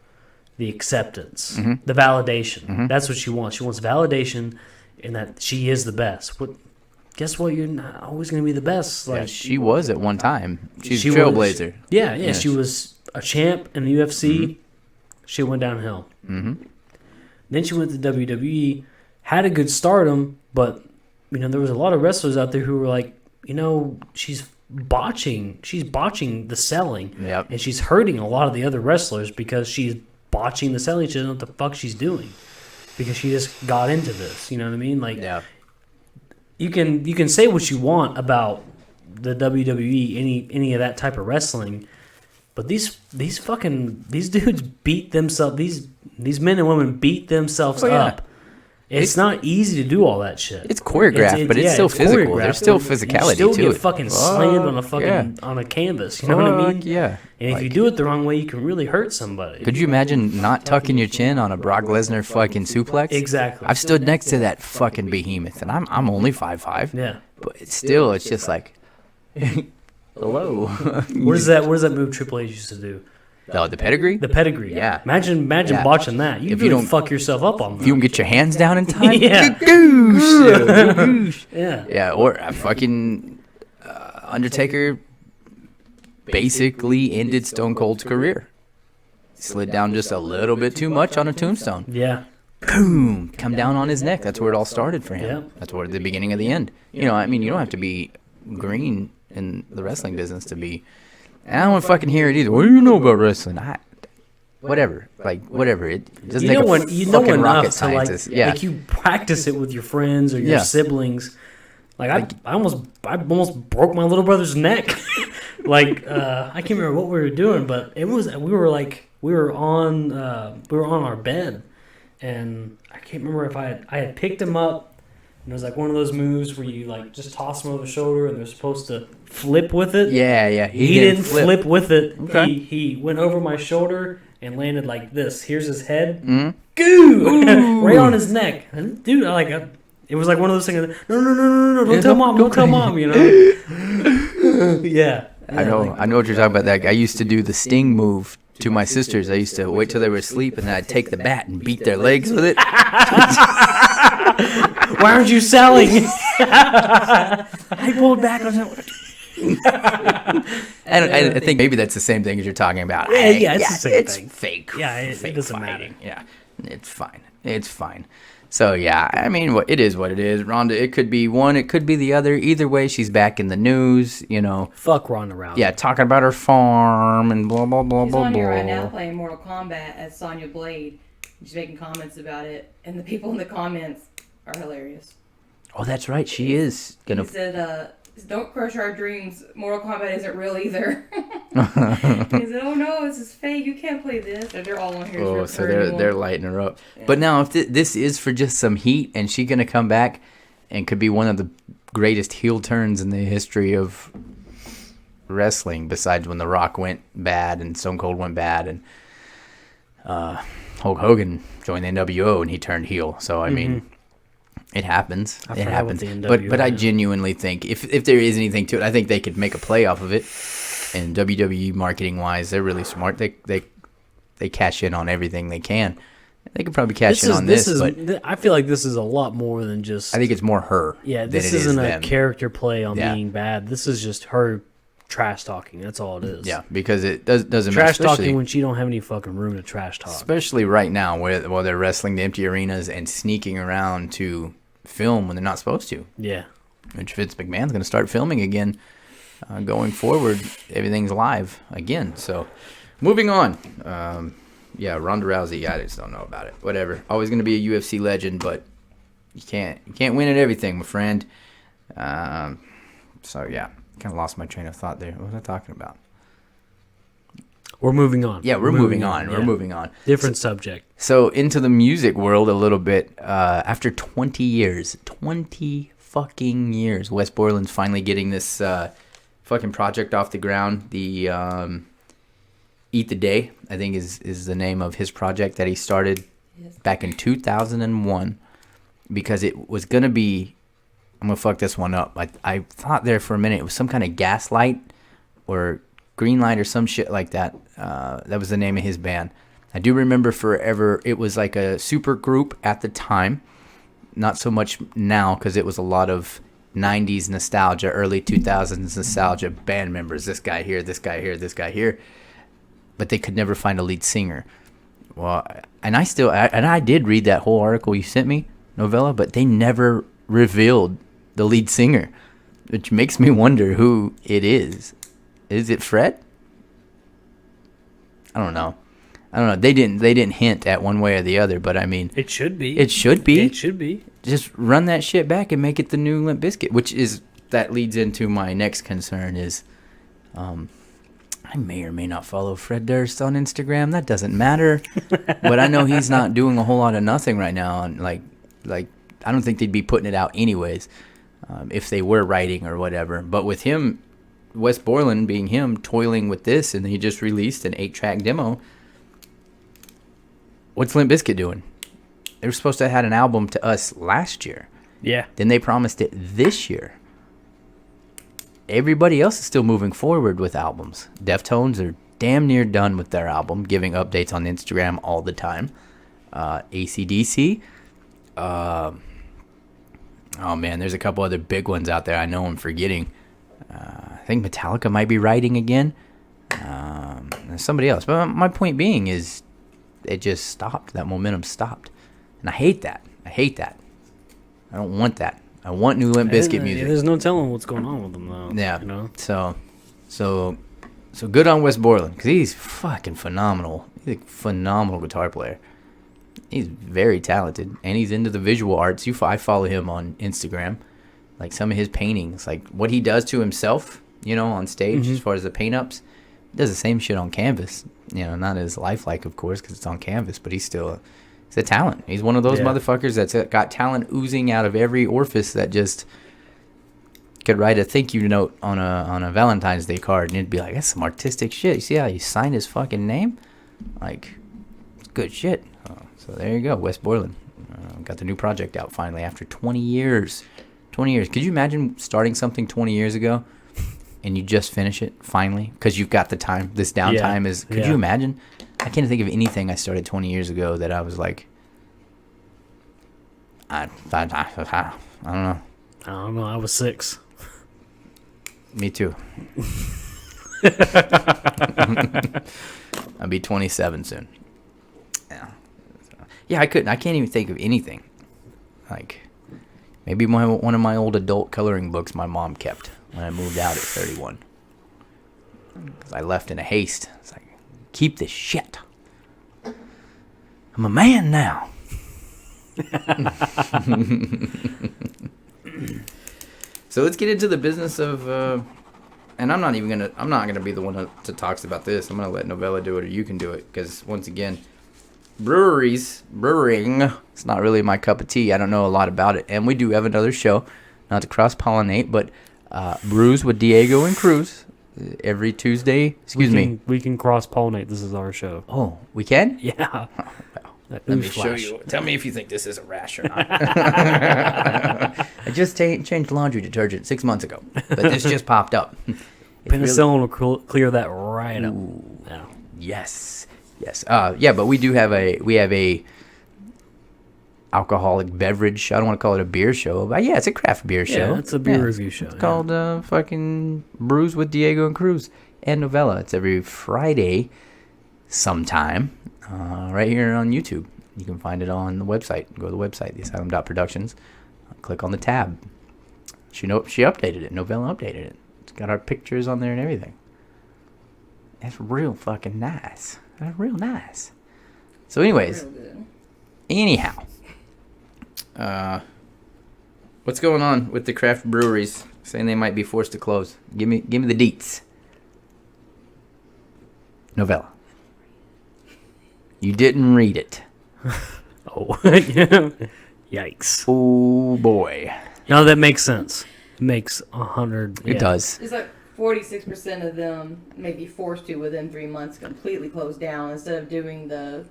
the acceptance, the validation. That's what she wants. She wants validation in that she is the best. Guess what? You're not always going to be the best. Like, Yeah, she was at one time. She's she a trailblazer. Yeah. She was a champ in the UFC. She went downhill. Then she went to WWE, had a good stardom, but you know there was a lot of wrestlers out there who were like, you know, she's botching the selling, Yep. and she's hurting a lot of the other wrestlers because she's botching the selling. She doesn't know what the fuck she's doing because she just got into this. You know what I mean? Like, Yeah. you can say what you want about the WWE, any of that type of wrestling, but these dudes beat themselves. These men and women beat themselves yeah. up. It's not easy to do all that shit. It's choreographed, but it's still physical. There's still physicality you still to get it. fucking slammed on on a canvas. You know what I mean? Yeah. And if you do it the wrong way, you can really hurt somebody. Could you imagine not tucking your chin on a Brock Lesnar fucking suplex? Exactly. I've stood next to that fucking behemoth, and I'm only 5'5". Yeah. But it's just like, hello. What is that move Triple H used to do? Oh, the pedigree? The pedigree. Yeah. Imagine Yeah. botching that. You If really you don't- fuck yourself up on that. If you don't get your hands down in time, Yeah. goosh. Yeah. Yeah, or a fucking Undertaker basically ended Stone Cold's career. Slid down just a little bit too much on a tombstone. Yeah. Boom, come down on his neck. That's where it all started for him. Yeah. That's where the beginning of the end. You know, I mean, you don't have to be green in the wrestling business to be. And I don't want to fucking hear it either. What do you know about wrestling? Whatever. It doesn't take a fucking rocket enough to like, scientist. Yeah. like you practice it with your friends or your Yeah. siblings. Like I almost broke my little brother's neck. I can't remember what we were doing, but we were on our bed, and I can't remember if I had picked him up. And it was like one of those moves where you like just toss him over the shoulder and they're supposed to flip with it. Yeah. He didn't flip with it. Okay. He went over my shoulder and landed like this. Here's his head. Mm-hmm. Goo! Right on his neck. And dude, it was like one of those things. No, don't tell mom. Don't tell mom. You know. Yeah. I know what you're talking about. That I used to do the Sting move to my sisters. I used to wait till they were asleep, and then I'd take the bat and beat their legs with it. Why aren't you selling? I pulled back on that. I think maybe that's the same thing as you're talking about. Yeah, it's the same it's thing. fake. Yeah, it fake doesn't fighting. matter. Yeah, it's fine. So yeah, I mean, it is what it is. Rhonda, it could be one, it could be the other. Either way, she's back in the news. You know. Fuck Ronda Rousey. Yeah, talking about her farm and blah blah blah She's blah on here right blah. now playing Mortal Kombat as Sonya Blade. She's making comments about it, and the people in the comments are hilarious. Oh, that's right. She is gonna. He said, "Don't crush our dreams. Mortal Kombat isn't real either." He said, "Oh no, this is fake. You can't play this." And they're all on here. Oh, so they're lighting her up. Yeah. But now, if this is for just some heat, and she's gonna come back, and could be one of the greatest heel turns in the history of wrestling, besides when The Rock went bad and Stone Cold went bad, and Hulk Hogan joined the NWO and he turned heel. So I mean, it happens. It happens. But I genuinely think if there is anything to it, I think they could make a play off of it. And WWE marketing wise, they're really smart. They cash in on everything they can. They could probably cash in on this, but I feel like this is a lot more than just. I think it's more her. Yeah, than this it is isn't a them. character play on being bad. This is just her trash talking. That's all it is. Yeah, because it doesn't Trash especially- talking when she don't have any fucking room to trash talk. Especially right now, while they're wrestling the empty arenas and sneaking around to film when they're not supposed to. Yeah. Which Vince McMahon's going to start filming again going forward. Everything's live again. So, moving on. Yeah, Ronda Rousey. I just don't know about it. Whatever. Always going to be a UFC legend, but you can't win at everything, my friend. So yeah, kind of lost my train of thought there. What was I talking about? We're moving on. Yeah, we're moving on. We're Yeah. moving on. Different subject. So into the music world a little bit. After 20 years, 20 fucking years, Wes Borland's finally getting this fucking project off the ground. The Eat the Day, I think, is the name of his project that he started back in 2001, because it was gonna be. I'm gonna fuck this one up. I thought there for a minute it was some kind of gas light or green light or some shit like that. That was the name of his band. I do remember forever. It was like a super group at the time. Not so much now, because it was a lot of 90s nostalgia, early 2000s nostalgia, band members. This guy here, this guy here, this guy here. But they could never find a lead singer. Well, and I did read that whole article you sent me, Novella, but they never revealed the lead singer, which makes me wonder who it is. Is it Fred? I don't know. They didn't hint at one way or the other, but I mean, It should be. it should be. It should be. Just run that shit back and make it the new Limp Bizkit, which is that leads into my next concern is, I may or may not follow Fred Durst on Instagram. That doesn't matter, but I know he's not doing a whole lot of nothing right now, and like I don't think they'd be putting it out anyways, if they were writing or whatever. But with him, Wes Borland being him, toiling with this, and he just released an 8-track demo. What's Limp Bizkit doing? They were supposed to have had an album to us last year. Yeah. Then they promised it this year. Everybody else is still moving forward with albums. Deftones are damn near done with their album, giving updates on Instagram all the time. AC/DC. Oh man, there's a couple other big ones out there. I know I'm forgetting. I think Metallica might be writing again. There's somebody else. But my point being is, it just stopped. That momentum stopped, and I hate that. I don't want that. I want new Limp Bizkit music. There's no telling what's going on with them, though. Yeah. You know? So good on Wes Borland, because he's fucking phenomenal. He's a phenomenal guitar player. He's very talented, and he's into the visual arts. I follow him on Instagram. Like some of his paintings, like what he does to himself, on stage, as far as the paint ups, he does the same shit on canvas. Not as lifelike, of course, because it's on canvas, but he's a talent. He's one of those motherfuckers that's got talent oozing out of every orifice that just could write a thank you note on a Valentine's Day card, and it'd be like, that's some artistic shit. You see how he signed his fucking name? Like, it's good shit. So there you go, Wes Borland. Got the new project out finally after 20 years. 20 years. Could you imagine starting something 20 years ago and you just finish it finally? Because you've got the time. This downtime is... Could you imagine? I can't think of anything I started 20 years ago that I was like... I don't know. I don't know. I was 6. Me too. I'll be 27 soon. Yeah, I couldn't. I can't even think of anything. Like, maybe one of my old adult coloring books my mom kept when I moved out at 31. Because I left in a haste. It's like, keep this shit. I'm a man now. So let's get into the business of, and I'm not gonna be the one that talks about this. I'm gonna let Novella do it, or you can do it, because once again, brewing, it's not really my cup of tea. I don't know a lot about it, and we do have another show, not to cross pollinate, but brews with Diego and Kruz every Tuesday. We can cross pollinate. This is our show. Oh, we can? Yeah. Let me show you. Tell me if you think this is a rash or not. I just changed laundry detergent 6 months ago, but this just popped up. Penicillin will clear that right up. Yeah. Yes. Yeah, but we have a alcoholic beverage. I don't want to call it a beer show, but yeah, it's a craft beer show. Yeah, it's a beer review show. It's called fucking Brews with Diego and Kruz and Novella. It's every Friday sometime right here on YouTube. You can find it on the website. Go to the website, theasylum.productions. Click on the tab. She updated it. Novella updated it. It's got our pictures on there and everything. That's real fucking nice. That's real nice. So anyways, anyhow, what's going on with the craft breweries saying they might be forced to close? Give me the deets. Novella. You didn't read it. Oh, yeah. Yikes. Oh boy. No, that makes sense. It makes 100. It does. It's like 46% of them may be forced to within 3 months completely close down instead of doing the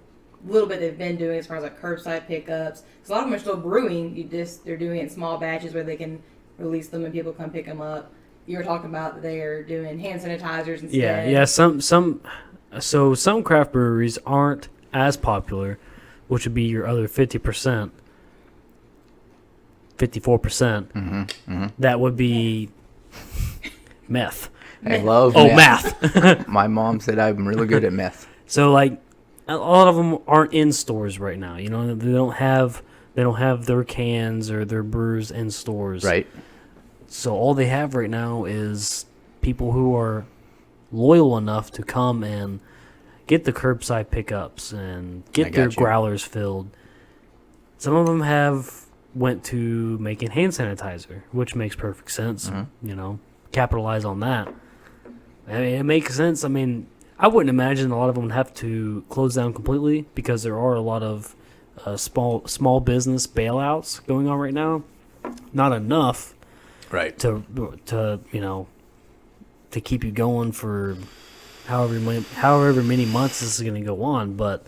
little bit they've been doing as far as like curbside pickups. Because a lot of them are still brewing. They're doing it in small batches where they can release them and people come pick them up. You were talking about that they are doing hand sanitizers instead. Yeah. Some craft breweries aren't as popular, which would be your other 50%. 54%. That would be meth. I love math. My mom said I'm really good at meth. So like a lot of them aren't in stores right now. You know, they don't have their cans or their brews in stores. Right. So all they have right now is people who are loyal enough to come and get the curbside pickups and get their growlers filled. Some of them have went to making hand sanitizer, which makes perfect sense. You know, capitalize on that. I mean, it makes sense. I mean, I wouldn't imagine a lot of them would have to close down completely because there are a lot of small business bailouts going on right now. Not enough, right? To you know, to keep you going for however many months this is going to go on, but.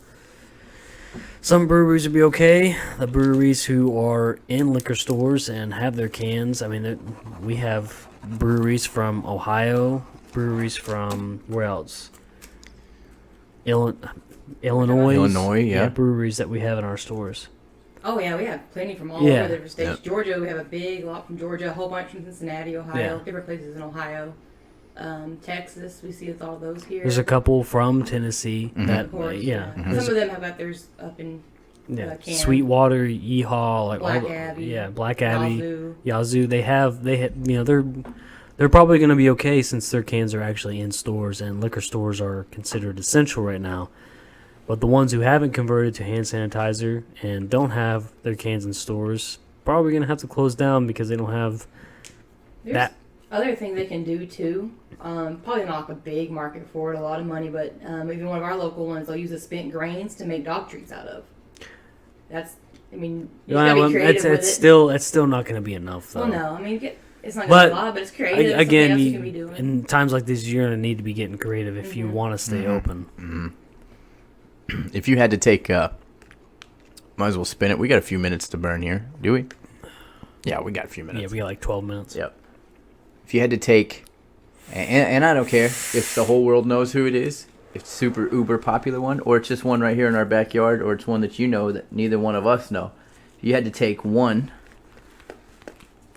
Some breweries would be okay. The breweries who are in liquor stores and have their cans. I mean, we have breweries from Ohio, breweries from where else? Illinois. Yeah. Breweries that we have in our stores. Oh yeah, we have plenty from all over the different states. Yep. Georgia, we have a big lot from Georgia, a whole bunch from Cincinnati, Ohio, different places in Ohio. Texas, we see it's all those here. There's a couple from Tennessee that, of course, Some of them have got theirs up in Sweetwater, Yeehaw, like Black Abbey, Yazoo. They have, you know, they're probably going to be okay since their cans are actually in stores and liquor stores are considered essential right now. But the ones who haven't converted to hand sanitizer and don't have their cans in stores probably going to have to close down because they don't have that. Other thing they can do too, probably not a big market for it, a lot of money, but even one of our local ones, they'll use the spent grains to make dog treats out of. That's, I mean, you gotta be creative with it. It's still not going to be enough though. Well, no, I mean, it's not going to be a lot, but it's creative. Again, you can be doing. In times like this, you're going to need to be getting creative if you want to stay open. If you had to take, might as well spin it. We got a few minutes to burn here, do we? Yeah, we got a few minutes. Yeah, we got like 12 minutes. Yep. If you had to take, and I don't care if the whole world knows who it is, if it's super uber popular one, or it's just one right here in our backyard, or it's one that you know that neither one of us know. If you had to take one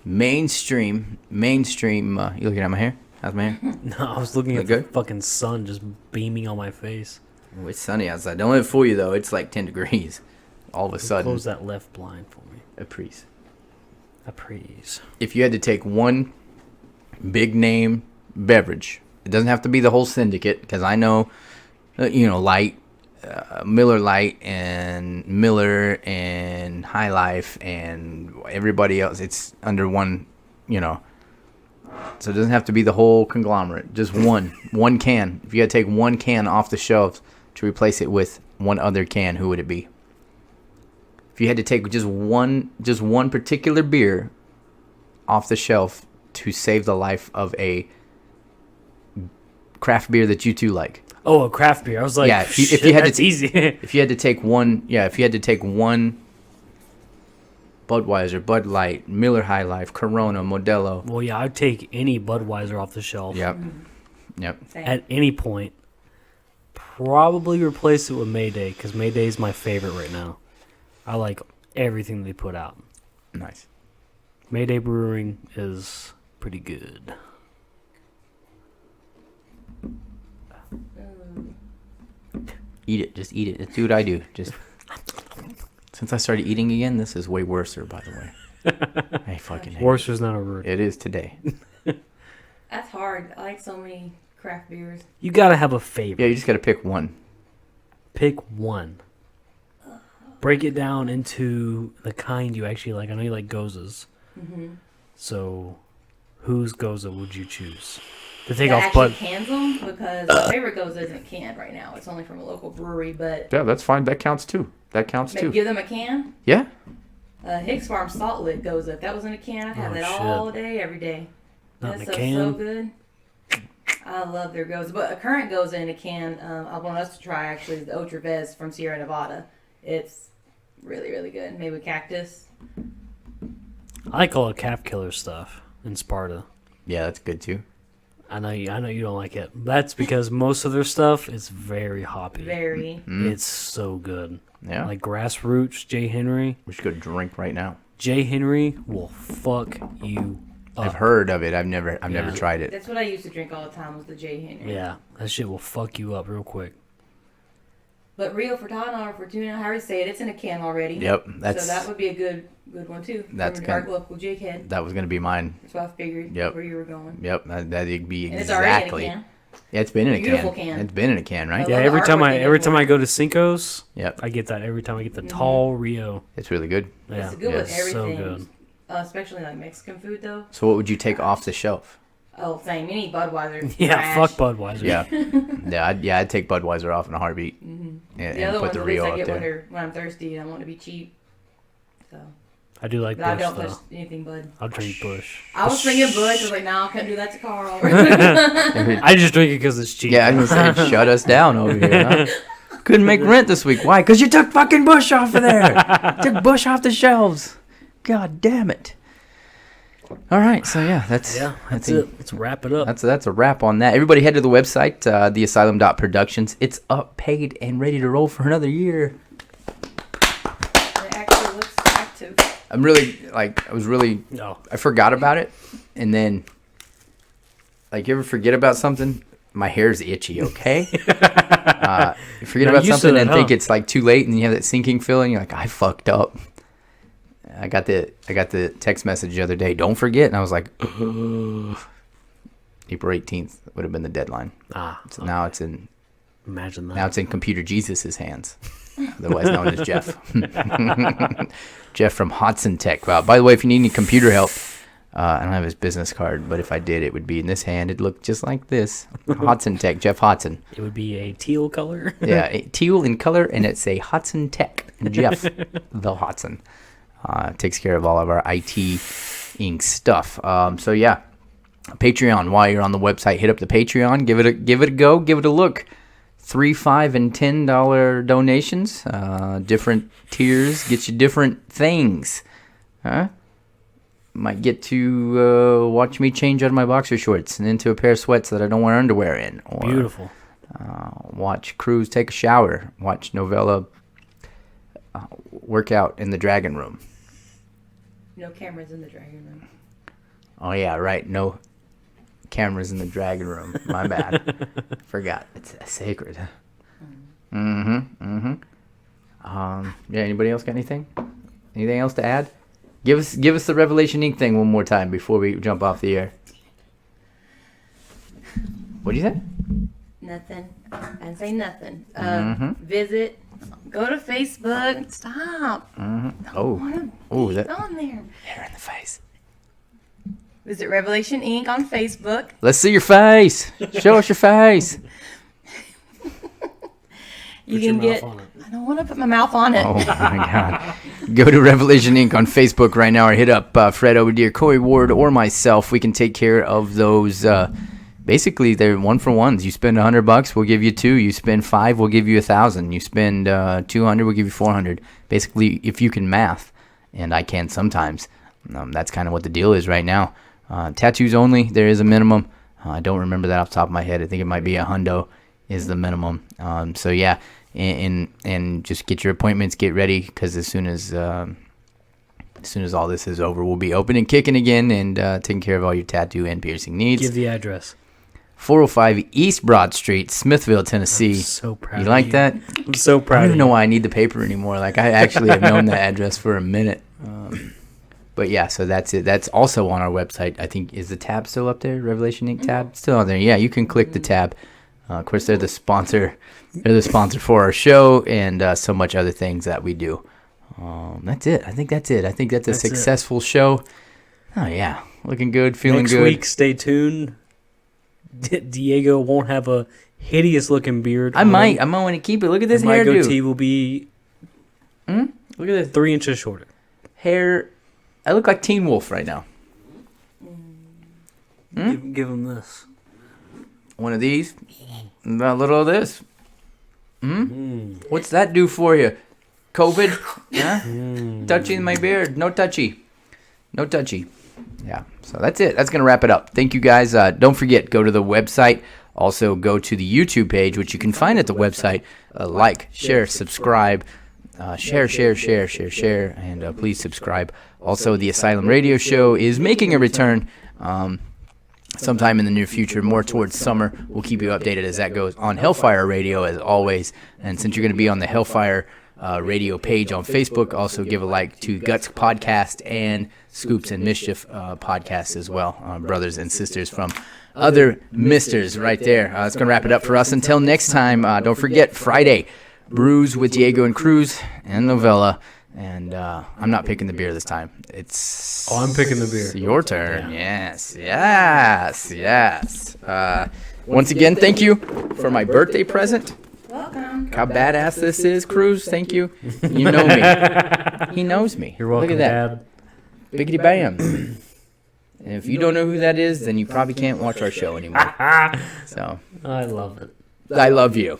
mainstream, you looking at my hair? How's my hair? No, I was looking at the fucking sun just beaming on my face. Oh, it's sunny outside. Don't let it fool you though. It's like 10 degrees. All of a sudden. Close that left blind for me. Aprise. If you had to take one big name beverage, it doesn't have to be the whole syndicate, because I know, Light, Miller Lite, and Miller, and High Life, and everybody else. It's under one, So it doesn't have to be the whole conglomerate. Just one can. If you had to take one can off the shelves to replace it with one other can, who would it be? If you had to take just one particular beer off the shelf to save the life of a craft beer that you two like. Oh, a craft beer. I was like, yeah, if you had that's easy. If you had to take one Budweiser, Bud Light, Miller High Life, Corona, Modelo. Well, yeah, I'd take any Budweiser off the shelf. Yep. At any point. Probably replace it with Mayday, because Mayday is my favorite right now. I like everything they put out. Nice. Mayday Brewing is pretty good. Eat it. Just eat it. Just do what I do. Just since I started eating again, this is way worser, by the way. I fucking hate Worcester's not a word. it. It is today. That's hard. I like so many craft beers. You gotta have a favorite. Yeah, you just got to pick one. Pick one. Break it down into the kind you actually like. I know you like Gozos. Mm-hmm. So, whose Gozo would you choose to take That off? actually But cans them because my favorite Gozo isn't canned right now. It's only from a local brewery, but Yeah, that's fine. That counts too. That counts maybe too. give them a can. Yeah. Hicks Farm Salt Lick Gozo. If that was in a can, I'd have Oh, that shit. all day, every day. Not in That's a so can? good. I love their Gozo. But a current Gozo in a can, I want us to try actually is the Otra Vez from Sierra Nevada. It's really, really good. Made with cactus. I like all the calf killer stuff in Sparta. Yeah, that's good too. I know you don't like it. That's because most of their stuff is very hoppy. Very. It's so good. Yeah. Like Grassroots, Jay Henry. We should go drink right now. Jay Henry will fuck you up. I've heard of it. I've never Yeah. tried it. That's what I used to drink all the time was the J. Henry. Yeah, that shit will fuck you up real quick. But Rio Fortuna or Fortuna, however you say it, it's in a can already. Yep, So that's that would be a good one too. That's From our good. local Jake head. that was gonna be mine. That's what I figured Yep. where you were going. Yep, that'd be And it's already in exactly. a can. Yeah, it's been in a Beautiful can. can. It's been in a can, right? I Yeah, love every the time artwork I they did every for time it. I go to Cinco's, Yep, I get that every time I get the tall Rio. it's really good. Yeah, It's good Yeah, with it's so everything. good. Especially like Mexican food though. So what would you take off the shelf? Oh, same. You need Budweiser. Yeah, Trash. fuck Budweiser. Yeah, I'd take Budweiser off in a heartbeat and, The and other put ones the at least Rio I up get there. when I'm thirsty and I want to be cheap. So, I do like but I Bush don't though. touch anything Bud. I'll drink Bush. I was thinking Bud. I was like, no, I couldn't do that to Carl. I just drink it because it's cheap. Yeah, I was gonna say, shut us down over here. Huh? Couldn't make rent this week. Why? Because you took fucking Bush off of there. Took Bush off the shelves. God damn it. All right, so yeah, that's That's I think it. Let's wrap it up. That's a wrap on that. Everybody head to the website, theasylum.productions. It's up, paid, and ready to roll for another year. It actually looks active. I'm really No. I forgot about it, and then like you ever forget about something? My hair's itchy. Okay. You forget Now, about you something said it, and think huh? it's like too late, and you have that sinking feeling. You're like, I fucked up. I got the text message the other day. Don't forget, and I was like, April 18th would have been the deadline. So now it's in Imagine that. now it's in Computer Jesus's hands, otherwise known as Jeff. Jeff from Hodson Tech. By the way, if you need any computer help, I don't have his business card, but if I did, it would be in this hand. It'd look just like this. Hodson Tech, Jeff Hodson. It would be a teal color. Yeah, teal in color, and it's a Hodson Tech. Jeff, the Hodson. Takes care of all of our IT Inc. stuff. So yeah, Patreon. While you're on the website, hit up the Patreon. Give it a go. Give it a look. $3, $5, and $10 donations. Different tiers get you different things. Huh? Might get to watch me change out of my boxer shorts and into a pair of sweats that I don't wear underwear in. Or, Beautiful. watch Kruz take a shower. Watch Novella work out in the dragon room. No cameras in the dragon room. Oh yeah, right. No cameras in the dragon room. My bad. Forgot. It's sacred. Yeah. Anybody else got anything? Anything else to add? Give us the Revelation Inc. thing one more time before we jump off the air. What'd you say? Nothing. I didn't say nothing. Visit. Go to Facebook. Stop. Oh, that On there. hair in the face. Visit Revelation Inc. on Facebook. Let's see your face. Show us your face. You Put your can get. mouth on it. I don't want to put my mouth on it. Oh my God. Go to Revelation Inc. on Facebook right now or hit up Fred Overdeer, Corey Ward, or myself. We can take care of those. Basically, they're 1-for-1s. You spend $100, we'll give you 2. You spend 5, we'll give you 1,000. You spend 200, we'll give you 400. Basically, if you can math, and I can sometimes, that's kind of what the deal is right now. Tattoos only, there is a minimum. I don't remember that off the top of my head. I think it might be $100 is the minimum. So yeah, and just get your appointments, get ready, because as soon as all this is over, we'll be open and kicking again and taking care of all your tattoo and piercing needs. Give the address. 405 East Broad Street, Smithville, Tennessee. I'm so proud You of like you. that? I'm so proud I don't of even know you. why I need the paper anymore. Like, I actually have known that address for a minute. But yeah, so that's it. That's also on our website. I think, is the tab still up there? Revelation Inc. tab still on there. Yeah, you can click the tab. Of course, they're the sponsor. They're the sponsor for our show and so much other things that we do. That's it. I think that's it. I think that's a successful show. Oh yeah, looking good, feeling good. Next week, stay tuned. Diego won't have a hideous looking beard. I might want to keep it. Look at this My hairdo. goatee will be Look at this 3 inches shorter. hair. I look like Teen Wolf right now. Give him this. One of these, and a little of this. What's that do for you? COVID? Huh? Touching my beard. No touchy. No touchy. Yeah, so that's it. That's going to wrap it up. Thank you, guys. Don't forget, go to the website. Also, go to the YouTube page, which you can find at the website. Like, share, subscribe. Share, and please subscribe. Also, the Asylum Radio Show is making a return sometime in the near future, more towards summer. We'll keep you updated as that goes on Hellfire Radio, as always. And since you're going to be on the Hellfire Radio page on Facebook, also give a like to Guts Podcast and Scoops and Mischief Podcast as well. Brothers and sisters from other misters right there. That's going to wrap it up for us. Until next time, don't forget, Friday, Brews with Diego and Kruz and Novella. And I'm not picking the beer this time. It's I'm picking the beer. Your turn. Yeah. Yes. Once again, thank you for my birthday present. Welcome. How badass this is, Kruz. Thank you. You know me. He knows me. You're welcome, Look at that. Dad. Biggity bam. And if you don't know who that is, then you probably can't watch our show anymore. So I love it. I love you.